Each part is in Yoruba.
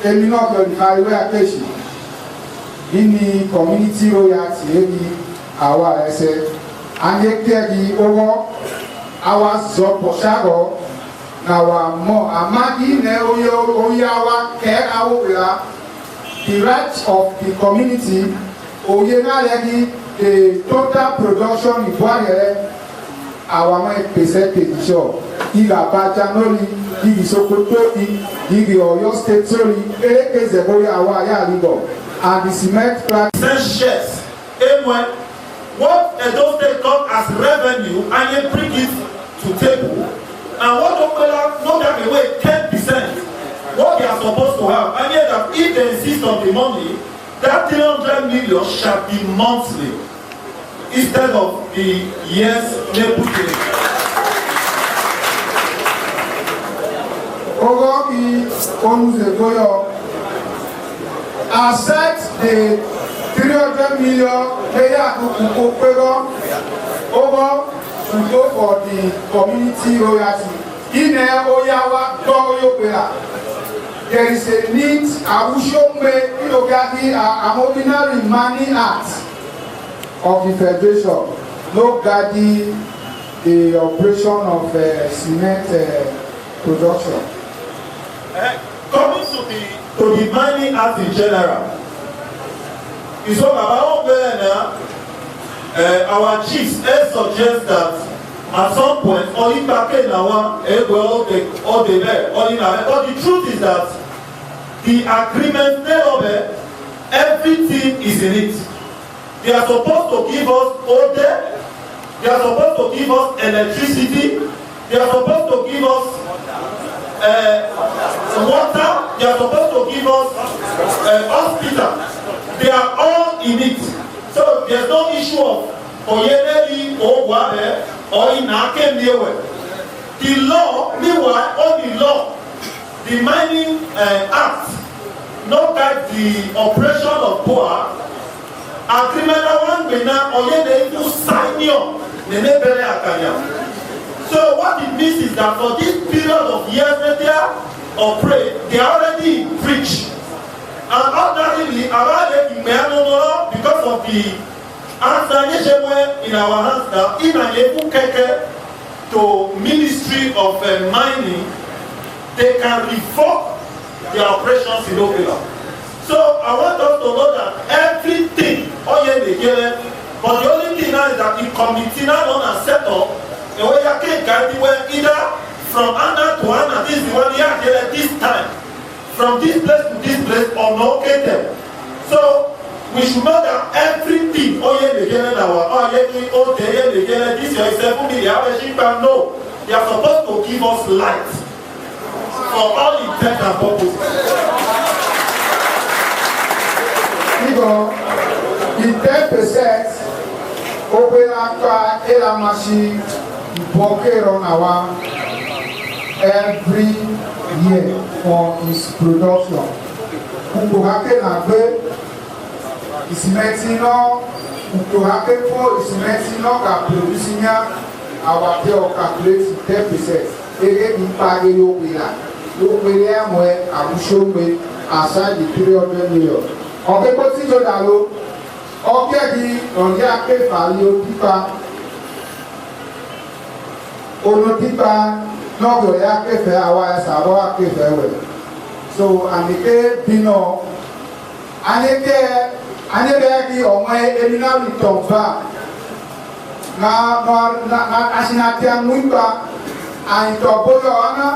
Emino Highway Akeshi. Ini community royalty ebi our ese anye kegi owo our zoposhago na wa mo amagi ne oyawa ke awura the rights of the community oye na legi the total production ibuare our my percentage show iga baja noli igi sokoto igi Oyo state sorry ekeze boya awa ya ligo and the cement plant shares what Edo State got as revenue and you bring it to table and what Okpela know that away 10% what they are supposed to have and yet that if they insist on the money that 300 million shall be monthly instead of the year's labor pay. Ogoki Onuzegoyo aside the 300 million player to go for the community royalty. In Oyawa Doyopera, there is a need Abushombe Inogadi an ordinary money act of the federation. No guarding the operation of cement production. Coming to the mining act in general, is what about our chiefs suggest that at some point only back in our all the there but the truth is that the agreement everything is in it. They are supposed to give us water, they are supposed to give us electricity, they are supposed to give us water, they are supposed to give us hospital. They are all in it. So there's no issue of Oyedeli or Wabe or Inake Niewe. The law, meanwhile, on the law, the mining act, not that the operation of POA, agreement one bena Oyedeli to sign you, Nenebele Akanya. So what it means is that for this period of years that they operate, they are already preach. And ordinarily, because of the answer in our hands now, in an able to Ministry of Mining, they can revoke their operations in Okela. So I want us to know that everything, but the only thing now is that the committee now don't set up the way you can guide either from Anna to Anna, this is the one here at this time. From this place to this place or located. So we should know that everything this is 7 million no, they are supposed to give us light for all intent and purposes. The 10% open after Elamashi on our every year for his production. Ukuhake na gbe isimeti no ukuhake for isimeti no ka producing our pay or calculate 10%. Ege ipage yo bila. Yo pele amwe abushombe aside the 300 million. Oke ko ti jo dalo. Oke di onye ake fali o pipa. Ono pipa no ya kefe awa sabo kefe we so anike bino anike ki omo emina mi tonfa na asinati amuiba and to boyo ana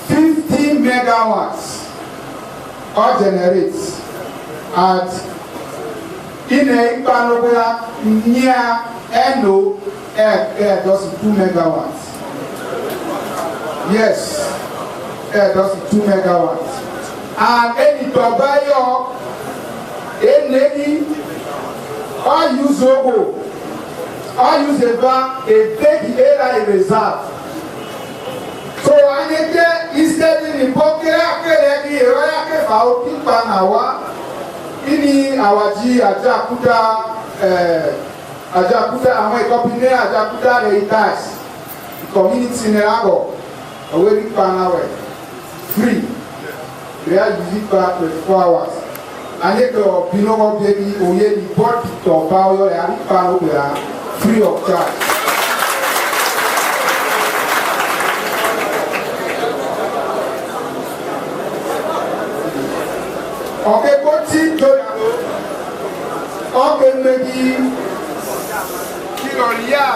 50 megawatts or generates at ine ipanoboya near eno just 2 megawatts. Yes, that's 2 megawatts. And any Tobayo, any I use Zogo, I use a big area reserve. So I get instead in the pocket, I get out Panawa, in our G, Ajakuta, and my company, Ajakuta, they dies. Community in Ago. Away Panawe free they are using for 24 hours. And if you are below baby, or you bought it or power, you are free of charge. Okay, but see, okay, maybe Kiloria,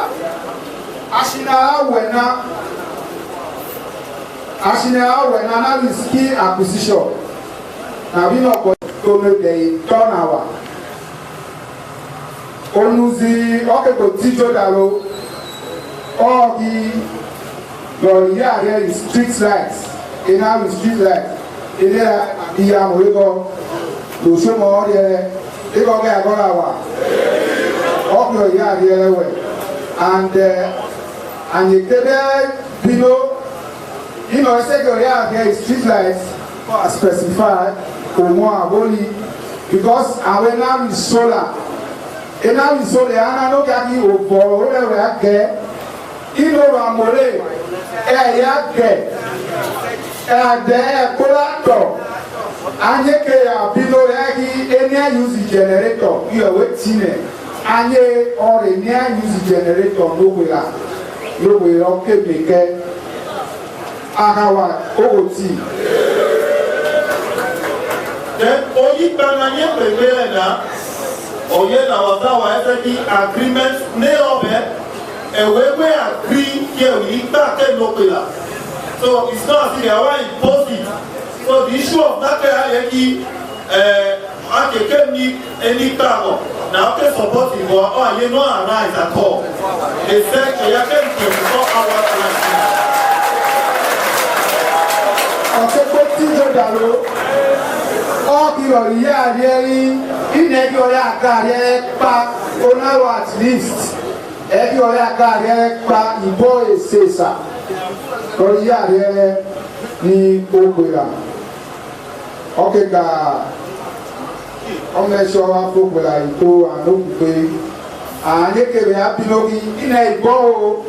Ashina, when I is key acquisition. Now we know what to make the turn hour. Onuzi, okay, but Tito Dalo, all the Gloria here is street lights. In our street lights. In there, we go to show more there. They go get a good hour. All Gloria here way. And you get there, below. You know, I say Gloria here is street lights specified for more only because our now is solar. And now is solar, and I know that you will follow whatever I get. You know, I'm away. I get. And there, Polato. And you can below any use generator. You are waiting. And you or a near use generator, no will. You will okay make it. Ahawa OOT. Then Oyi Bananye Pegena, Oye Nawazawa SAD agreement Neobe, and we agree here we back and local. So it's not as if they are imposing. So the issue of that I can need any cargo. Now can support him or you know arise at all. They said I can 24 hours. At least okay, I'm sure I put like two and look and they can be happy looking in a bowl.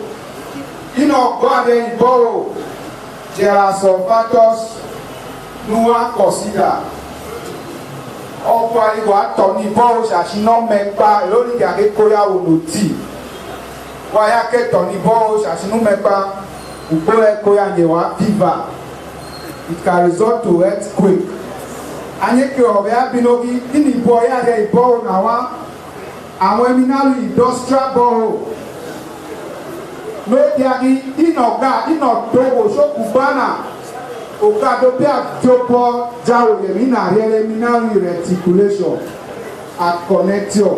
You know, God ain't borrow. There are some factors no one consider. Ọ̀pọ̀ ìwà tọ̀ ní bọ́ọ̀lù ṣàṣìná mẹ́pa lórí àkékòyà olùtì. Wáyà kẹtọ̀ ní bọ́ọ̀lù ṣàṣìná mẹ́pa ògbólẹ̀ kóyà yẹ̀wà fever. It can result to earthquake. Anyeke ọ̀rẹ́ abinogi ní ìbọ̀ ọ̀yà rẹ̀ ìbọ̀rù náà àwọn eminali industrial bọ̀rù. Lóde àgí ìnọ̀gá ìnọ̀dọ́wò ṣókù bánà. Okado pe ajopo jawo yemi na eliminary reticulation at connection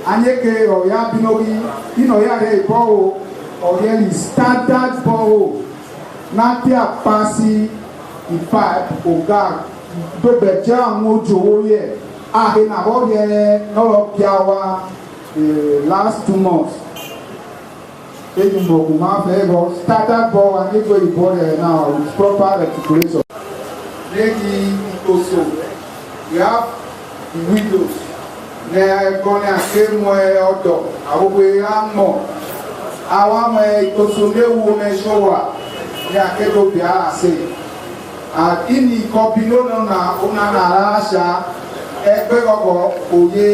anyeke oya binogi ino ya re bowo oyeli standard bowo na te apasi pipe oga do beje àwọn ojowo ye ahe na bo ye no piawa last 2 months. Started ball and it will be born now with proper reticulation. Lady also, we have the windows. They are going to came way outdoor. I will be more. I want my also new woman shower. They are going to be say. And in the combination na una rasha, every oye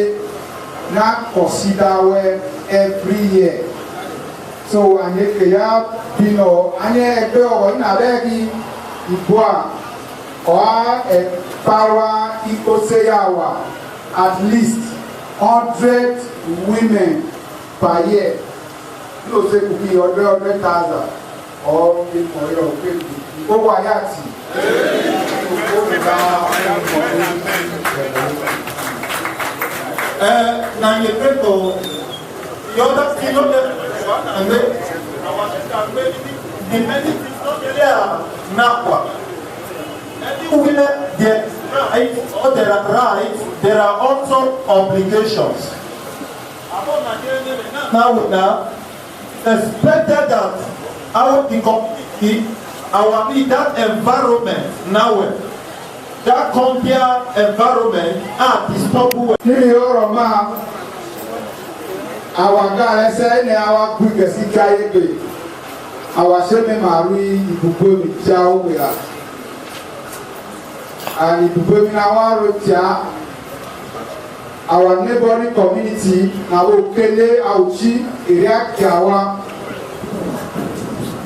not consider every year. So anyeke ya bino anye egbe owo na begi iboa or power ikoseyawa at least 100 women per year. You say could be 100,000 or go wayati. Na ye people the other thing and then the many things not there now. Any women get rights or there are rights, there are also obligations. Now expected that our community, that environment now that compare environment is our guys say our quickest guy. Our semi Marie Ibubu Chow we are. and Ibubemina Rotia, our neighboring community, now Okele, Auchi, Iriak Kiawa.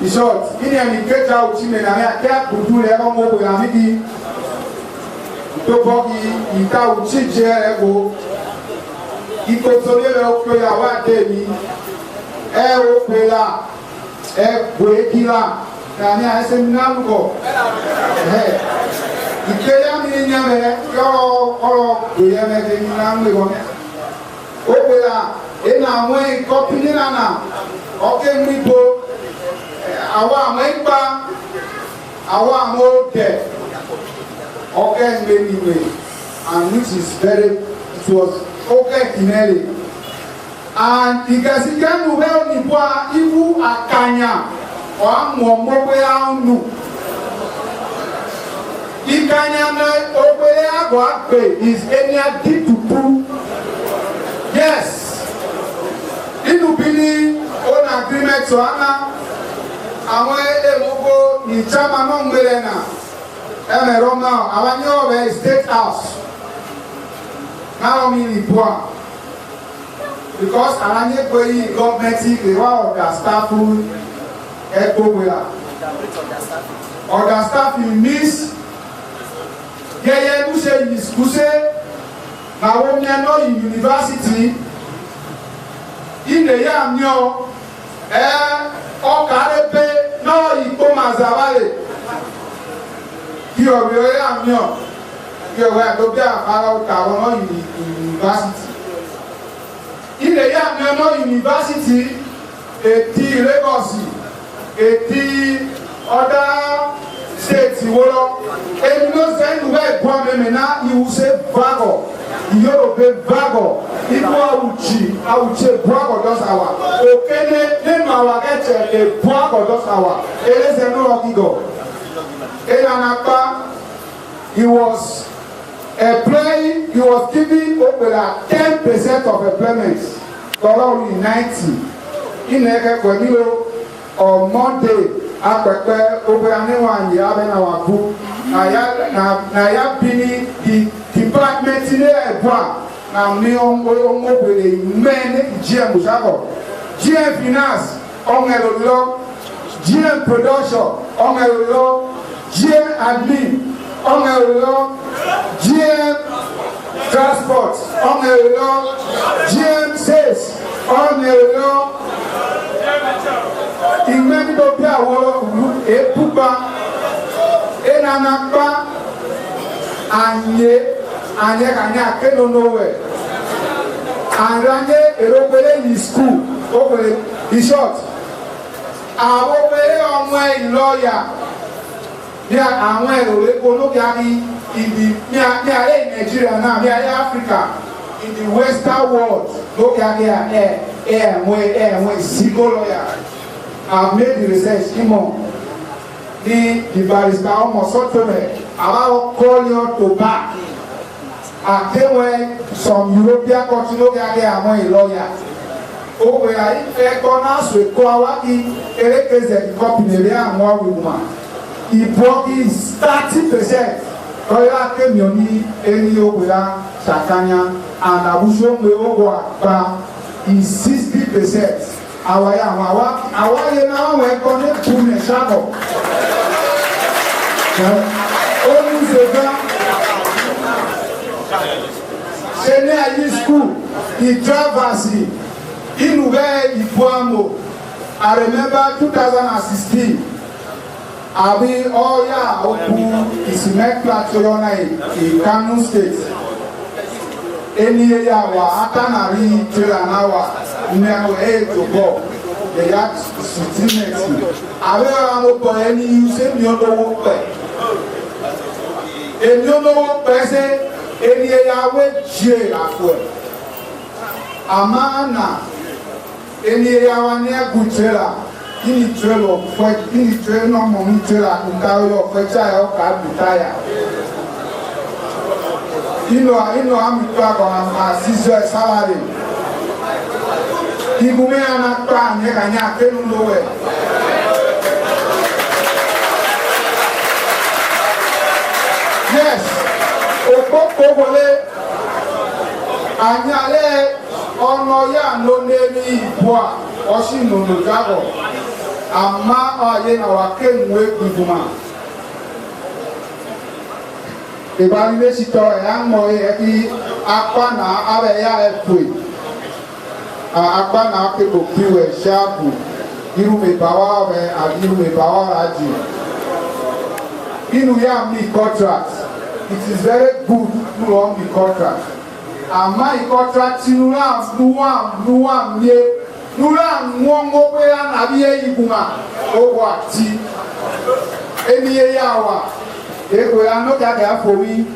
In short, in any case, Auchi, and I can't do the Homo Yamidi, Topoki, Ita Uchi, Jerego, Ikotole, Okoyawa, Demi, Opela, Buekila, and I said, Namgo. Ìkéyà mi ní ẹ̀mẹ̀ yọ̀rọ̀ ìyẹ̀mẹ̀ ní ìlànà ìwọ̀n. Ó pèlà ẹ̀nà àwọn ìkọ́pì nílànà ọ̀kẹ́ nígbò àwọn àmọ́ ìgbà àwọn àmọ́ òdẹ̀ ọ̀kẹ́ ìgbẹ̀nìwẹ̀ and which is very it was ọ̀kẹ́ ìkìnẹ́lẹ̀. And ìkẹsìkẹ́nu bẹ́ẹ̀ nípa ibú àkànyà ọ̀ àmọ̀ mọ́pẹ́ àánú. Ikanyana obere agwape is enya ditupu. Yes. Inubini on agreement so ana àwọn emogo ni chama no ngere na. Roma awanyo be state house. Now mi ni poa. Because aranye kwe government the one of the staff or staff you miss Yeye Muse Yiskuse na Womiano University in the Yamio Okarepe no Ikoma Zavale. You are Yamio. You are Dobia Faro Karono University. In the Yamio University, a T Legacy, a T other states wolo and no say no way kwame na you say vago you be vago ipo auchi vago dos awa okene name our get a vago dos awa ele se no okigo ele anapa he was employing he was giving over 10% of employment dollar 90 in eke kwemilo on Monday Akpekpe Obeaniwanyi Abena Wabu na ya bini the department in Ebwa na mi omobele men GM Musako GM Finance Ongelolo GM Production Ongelolo GM Admin Ongelolo GM Transport Ongelolo GM Sales Ongelolo ìmẹ́bí tó bí àwọn èébúgba ẹnanagba ànyẹ àkénonowẹ̀ àrányẹ èròpẹ̀lẹ̀ ní skul ópẹ̀lẹ̀ in short àwọn pẹ̀lẹ̀ ọmọ ìlọ́yà ní àwọn èròlẹ̀ olókè àrí ní àrẹ Nàìjíríà náà ní àrẹ Africa in the western world lókè àrí ẹ̀wọ̀n ìsìnkó lọ́yà. I've made the research imo the barrister almost sotomayor about calling to back where some European countries no get a lawyer over I gonna so kwawaki elekeze company le àwọn woman ipo is 30% oya kemioni eni ogbera sakanya and abuso me ogo agba is 60%. Àwa yẹn náà wọ́n ẹ̀kọ́ ní kùnẹ̀ ṣáàbọ̀. Ó ní ṣègbà ṣe ní ayé skul ìtravasi inú bẹ́ẹ̀ ìbò àmò. I remember 2016 àbí ọ̀yà òkú ìsìnmẹ́kìlá in Kano State. Eni ya wa atanari tira na wa ne to go the yacht settlement abe àwọn bo eni use mi olowo pe eni olowo pe se eni ya we je afo amana eni ya wa ne gutera kini trelo fo kini trelo no mo mi trela nka yo fe cha yo ka bitaya I'm a season salary. Ibume anakpa nyekanya kenu lowe. Yes. Kogole anyale ono ya no nemi ibua oshi nunu jago ama aye na wakenwe guduma ibani le sito ya mo e ki apa na abe ya efui apa na ke ko piwe shapu iru me bawa be adiru me bawa raji inu ya mi contract. It is very good to run the contract. Ama the contract nuwa mie nura nwongo pe na biye iguma owo ati eni yawa ego ya no ga for we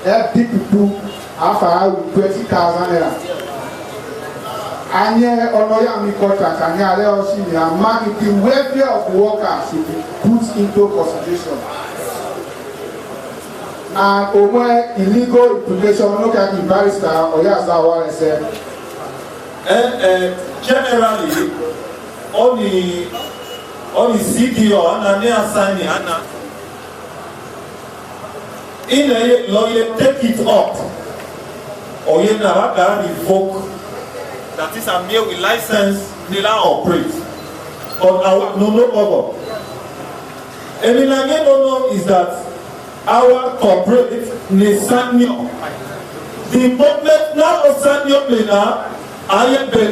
help people after 20,000 naira. Anye ono ya mi contract anye ale osi ni ama the welfare of the workers should be put into consideration. And over illegal implication, look at the barrister or yes, that what I said. Generally, on the CDO and they assign Anna. In a lawyer, take it up. Or you never can revoke. That is a mere with license, they don't operate. But our no problem. And in again, no is that. Our corporate Nisanyo. The moment now of Sanyo Lena, I am the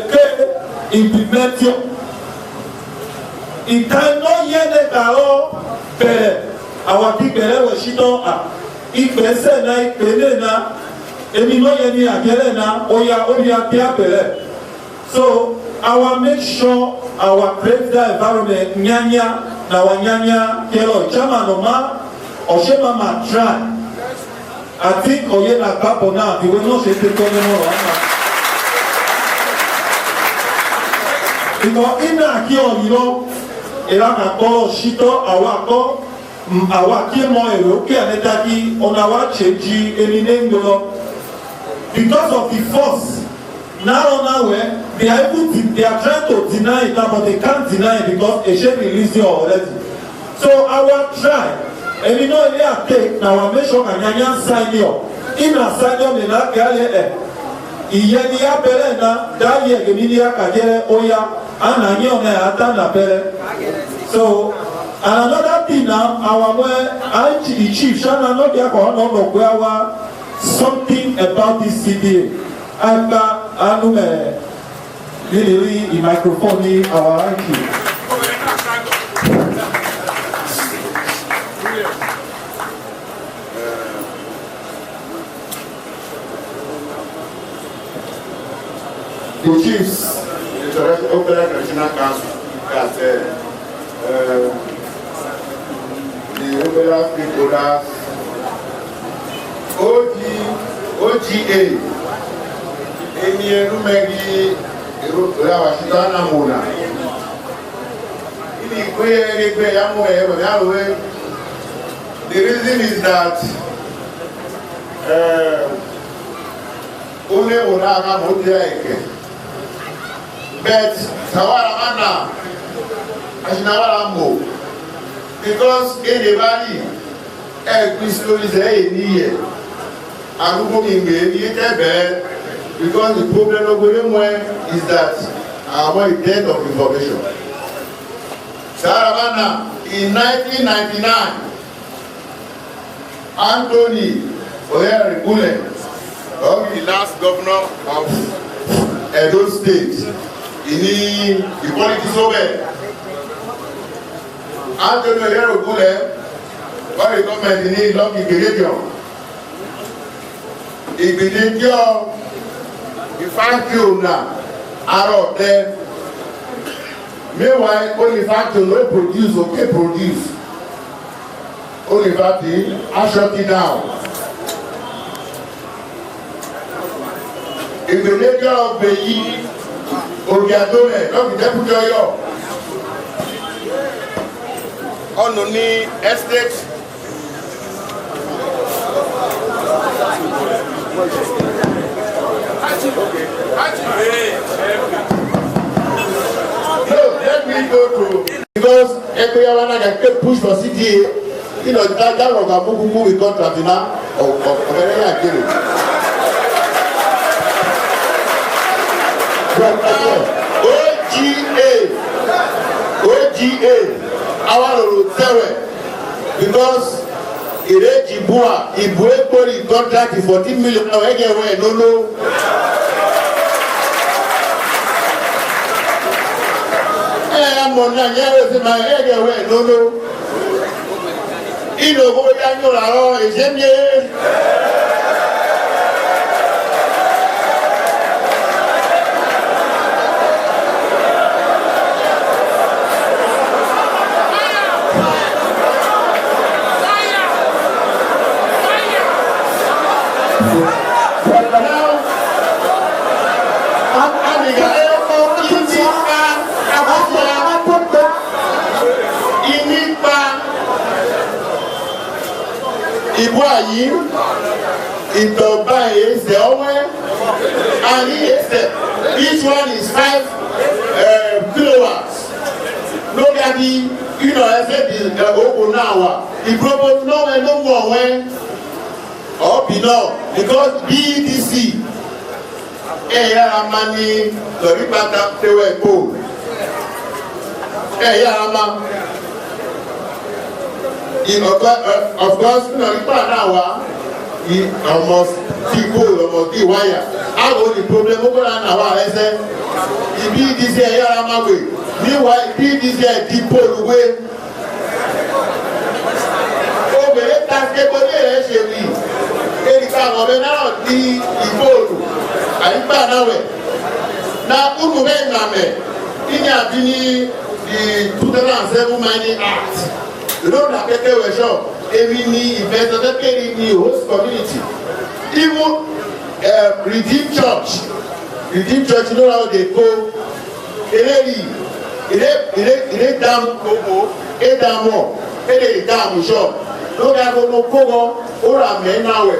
implementation. It can not yet our people was she don't. If they say na Pelena, any no any Agelena, Oya Pia. So our make sure our create the environment Nyanya, Nawanyanya, Kelo, Chamanoma. Oshema ma try. I think oye la papo now. The way no se te tome no rama. Because ina kio yino era na ko shito awako awaki mo ero ki anetaki onawa cheji emine ngolo. Because of the force. Now they are able to, they are trying to deny it now, but they can't deny it because Eshe released it already. So our try. And you know, they are take now. Make sure that you sign you. In a sign you, you not get it. Iye ni apere na da ye gemini akajere oya ananyo na atana pere. So another thing now, our way the chief shana no dia ko no go something about this CDA. Aka anume really the microphone ni our chief. The chiefs, the Open National Council, that the regular stakeholders, OGA, Emi Enumegi, Washington Amuna. The reason is that only Onaga Modia. But Sawara Mana, Ashinawara Mo, because anybody, every story is a year, and who can be bed because the problem of women is that our death of information. Saravana, in 1999, Anthony Oyeri Bullet, the last governor of Edo State, in the politics over. Anthony Oyeri Bullet, what the government in Lucky Gregation. Ìgbìlẹ̀jọ́ ìfáàkìọ̀nà àrọ̀ tẹ́. Meanwhile, only factory no produce okay produce. Only factory I shut it down. Ìgbìlẹ̀jọ́ ọ̀gbẹ̀yì ògìàdọ́lẹ̀ lọ́kì deputy Ọ̀yọ́. Ọ̀nà ní estate. No, let me go through because every one I can push for CTA. You know that was a move contract now. ọ̀bẹ̀rẹ̀ yà kéré. OGA our tẹ̀wẹ̀ because ìrèjì bua ìbú ekpori contract 14 million ẹ̀gẹ̀ wẹ̀ lóló. Mọ̀ náà yẹ́ wọ́n ti máa ẹ̀gẹ̀ wẹ̀ lóló. Ìlò owó dájú làárọ̀ ìṣẹ́mi. Ìbú àyí ìtọ̀gbà èsẹ̀ ọwẹ́ and each one is 5 kilowatts lórí àbí ẹsẹ̀ di ogun náà wà ìgbòho náà ló mú ọ̀wẹ́ ọ̀bì náà because BDC yára máa ní lórí pátá tẹ́wẹ̀ kó yára máa. Of course, nípa náà wá ọmọ tí góòlù ọmọ tí wáyà àwọn òní problem ó kọ́ra náà wá ẹsẹ̀ ibi ìdíje yára máa wè níwá ibi ìdíje di póòlù wé obìnrin ta kébólé rẹ̀ ṣe wí erika àwọn ọ̀bẹ náà di ìgbóòlù àyíká náà wẹ̀ na unu bẹ́ẹ̀ nàmẹ̀ ìní àbí ní the 2007 mining act. Lord Akeke Wesho, every investor, any host community. Even Redeemed Church, you know how they go. Ele dam kobo, edamo, ele dam shop. No that no kobo, ora me nawe.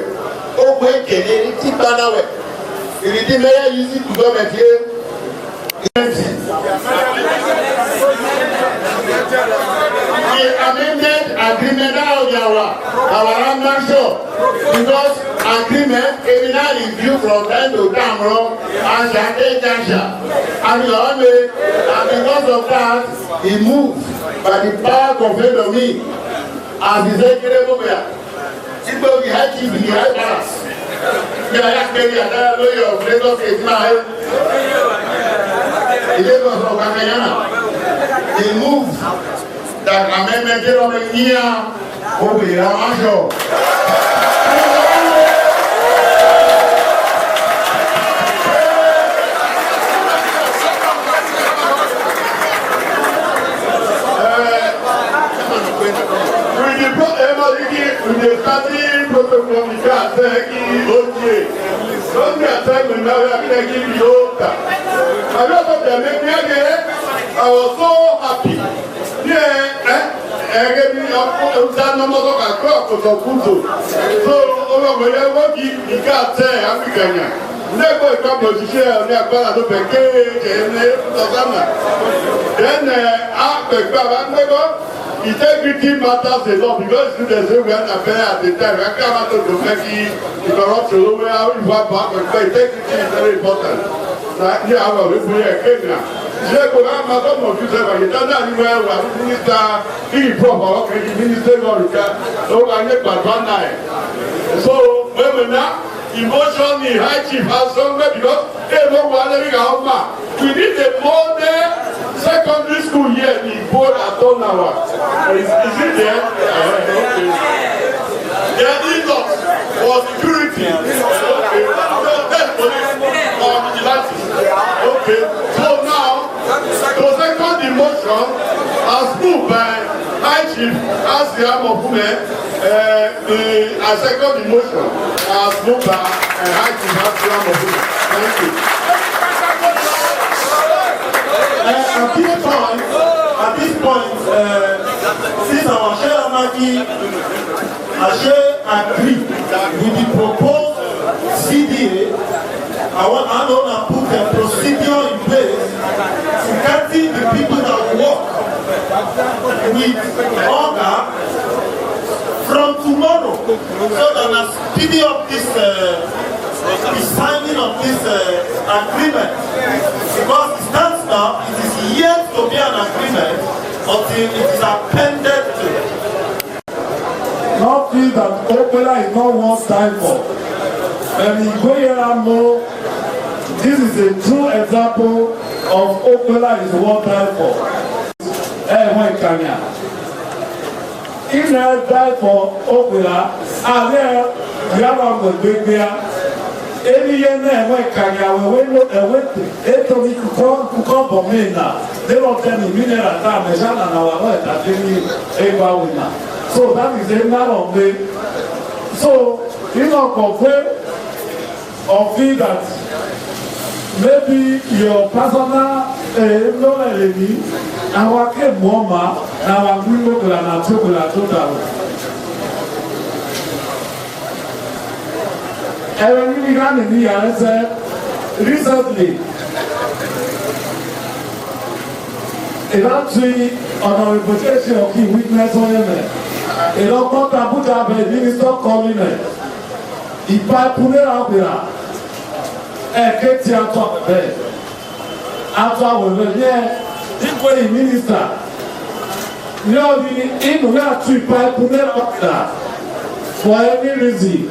O we kene tipa nawe. Redeemed may use it to government here. The amended agreement our sure because agreement criminal review from time to time and and because of that he moved by the power conferred on me as the secretary of the high chief in the high palace. The lawyer of Lagos State Lagos of Kakayana. He moved that amendment of the year over the Ramasho. With the starting protocol, we can say, okay, don't get time when now we are going to give you over. I love them, I was so happy. Ẹ̀ẹ́dẹ́gbẹ̀rún ní ọkùnrin dáná mọ́tò kàkọ́ ọ̀kọ̀tọ̀ kùtù. So ọlọ́mọdé wọ́n kì í nìkan àtẹ Áfíríkànyà. Lẹ́gbọ̀n ìkọ́mọ̀ òṣìṣẹ́ ní agbára tó bẹ̀ kéèké ní Tọ́sánà. Then àpẹ̀gbẹ́ àwọn akẹ́kọ̀ọ́ integrity matters a lot because students wey were there at the time wọ́n kí a máa tó tó fẹ́ kí ìkọ̀rọ̀pọ̀ ló wẹ́ ìwà bá àpẹ̀gbẹ́ integrity is very important. Ní àwọn òwe fún yẹ kéèké. Ṣé kò náà máa tó mọ̀ fún sẹ́wọ̀n yìí dáadáa ní wẹ́ẹ́ wà ní mínísítà kí ìfọ̀ àwọn kejì mínísítà lọ́rùká ló wà ní gbàgbọ́nà ẹ̀. So wẹ́wẹ̀ náà emotion ni high chief has somewhere because èèmọ̀ wà lórí àwọn ọmọ we need a modern secondary school here in Igbo Atonawa. Is it there? Okay. Their ethos was security. Okay. So that's police or vigilantes. Okay. So now the second emotion as moved by high chief Asiam Ofume, the second emotion as moved by high chief Asiam Ofume. Thank you. At this point, since our Sheramaki agreed with the proposed CDA, I want to put a procedure in place to guarantee the people that work with order from tomorrow. so that na speeding up this the signing of this agreement, because it stands now, it is yet to be an agreement until it is appended to. Not feel that Opera is not one time for. And in Goyeramo, this is a true example of Opera is one time for. When Kenya. If I die for Opera, and there we have a big beer. Any year now, when Kenya, we went to come for me now. They don't tell me mineral time, and our way that they winner. So that is a matter of me. So, you know, compare or feel that maybe your personal knowledge and what came mama and what we look at and chocolate total. And when we ran in here, I said, recently, it actually on our reputation of key witness on him. Et donc, quand tu as un ministre communal, il parle pour les opéras. Et que tu as toi, à toi, on revient, il faut les ministres. Il nous a tué par pour les opéras. For any reason,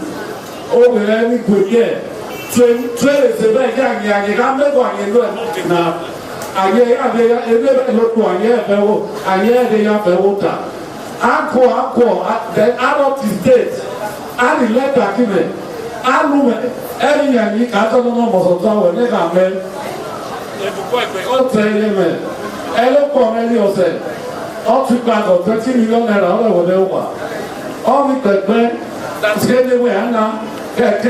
au gouvernement, il peut dire, tu es les événements, il y a des gamins qui ont été là. Ayer, then add up his date, add the letter given, add women, every year you can't know most of the when they come in. All tell them, hello, come any of them. All 2 bags of 20 million naira, all over the over. All the men that's getting away now, get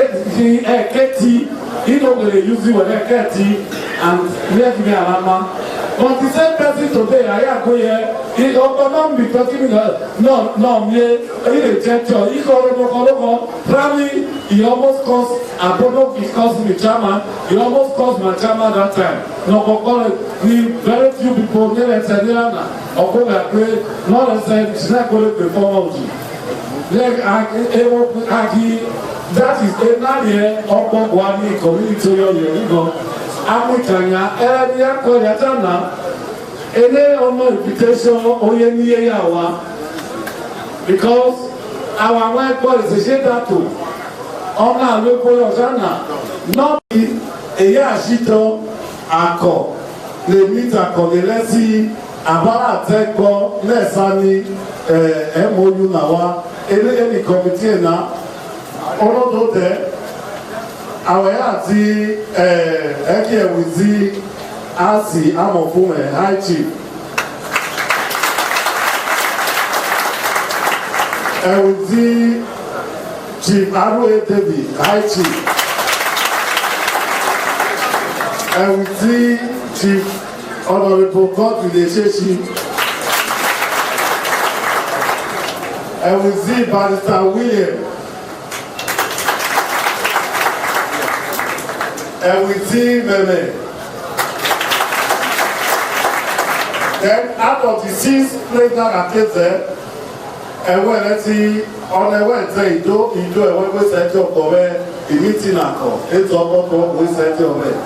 tea, you know, they use it when they get tea, and let me a but the same person today, I go here, he don't be talking no, he reject you. He probably he almost caused, I don't know if he caused me chairman, he almost caused my chairman that time. No, very few people never said, or go back, not said, it's not going to perform. That is another of one community, you know. Amukanya, Area Koyatana, any invitation Oyeni Yawa, because our white boy is a shade too. Ona Lopo Yosana, not a Yashito Ako, the meter Kogelesi, Abara Teko, Lesani, MOU Nawa, any committee now, all of there. Àwọn àti ẹ̀kẹ́ ẹ̀wùzí àsì àmọ̀fún high chief ẹ̀wùzí chief Arúwé David high chief ẹ̀wùzí chief honorable Godwin Eṣeṣi ẹ̀wùzí barrister William and we see Meme. Then out of the 6 players that came there, and when I see on the Wednesday, you do a one way set of the meeting now. It's all about we set of it.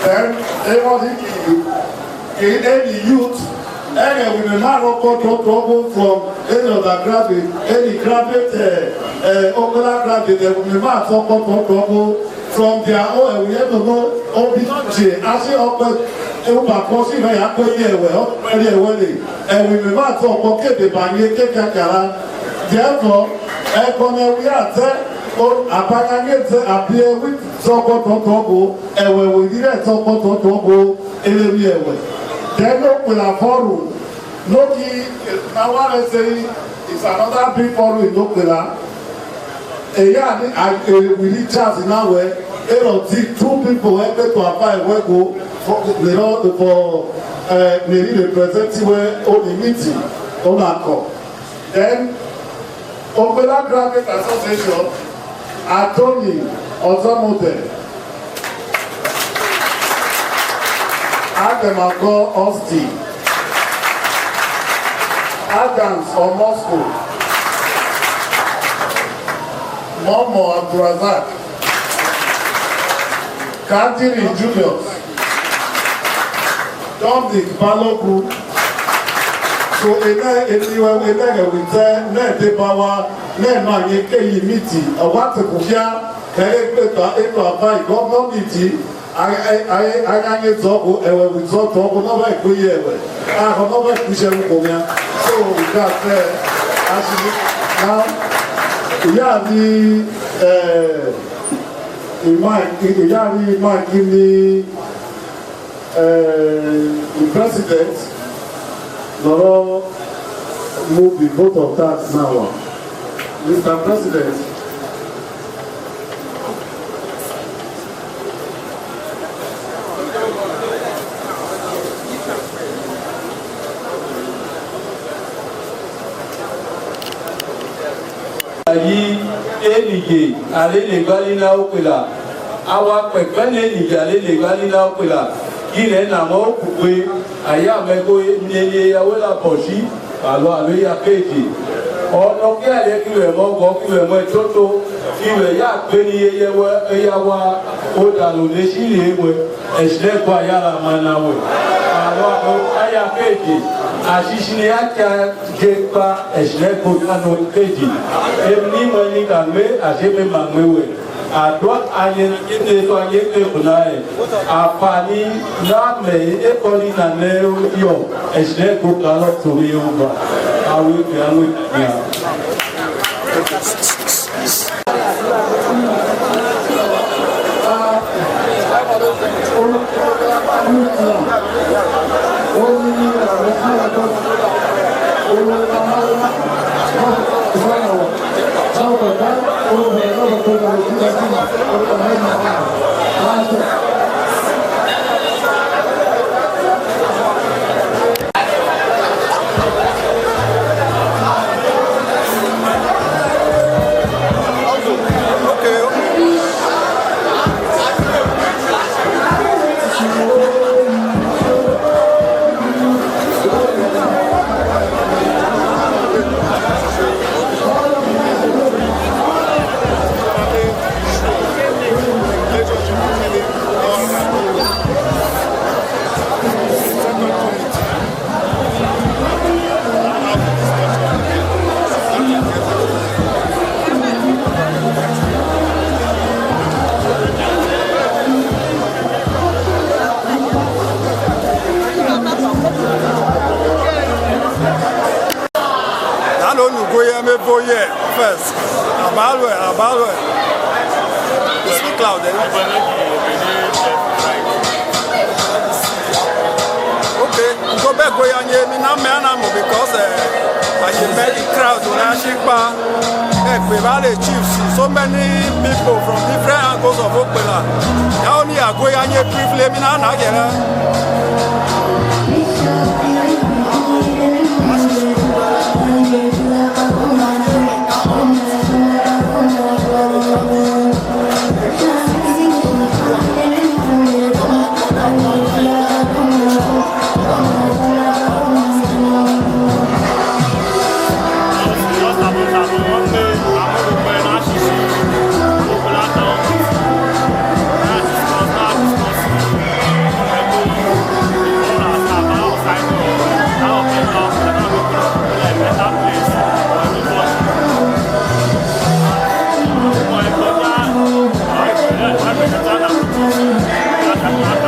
Then they want in any youth, and we may not go from any of the graduate, any graduate, Okala graduate, they will not talk from their own, and we have to know, Obinje, actually, Opa Kosi, may I go here, well, and we may not talk about the Banye Kakara. Therefore, we are there, or Apagate appear with Soko, and when we didn't talk about Togo, in the real way. Then open a forum. Loki, now what I say is another big forum in Okela. We need chance in our way. 2 people help to apply work for the representative on the meeting on our call. Then Okela Graduate Association, Attorney Ozomote, Ademago Osti, Adams or Moscow, Momo Abdurazak, Kadiri Julius, Dominic Balogun, so ene wite ne debawa ne na yeke yimiti awate kufia kere peta eto abai government ayanye zogo ewe wizo togo no ba ikuye ewe ah no ba kuje nkomia so we got there actually now ya ni Imai ni the president Loro move the vote of that now. Mr. President, ayi elige alele gbalina okula awa pepe elige alele gbalina okula ile na mo kupe aya mego niye yawo la poshi alo ya keji ono ki ale ki we mo go ki we mo toto ki we ya pe ni yewo eyawa o dalu le si le we esle kwa ya la manawe alo aya keji asisini acha jepa esle ko anu keji emni mo ni kame aseme mangwewe adwa anye ite to anye pe kunae apani na me e koli na nero yo esle ko kala to yoba awi ya First, about you speak loud. Okay, go back where you are now because I should make the crowd when I shake back. We have chiefs, so many people from different angles of Okpela. Now only are going to briefly Thank you.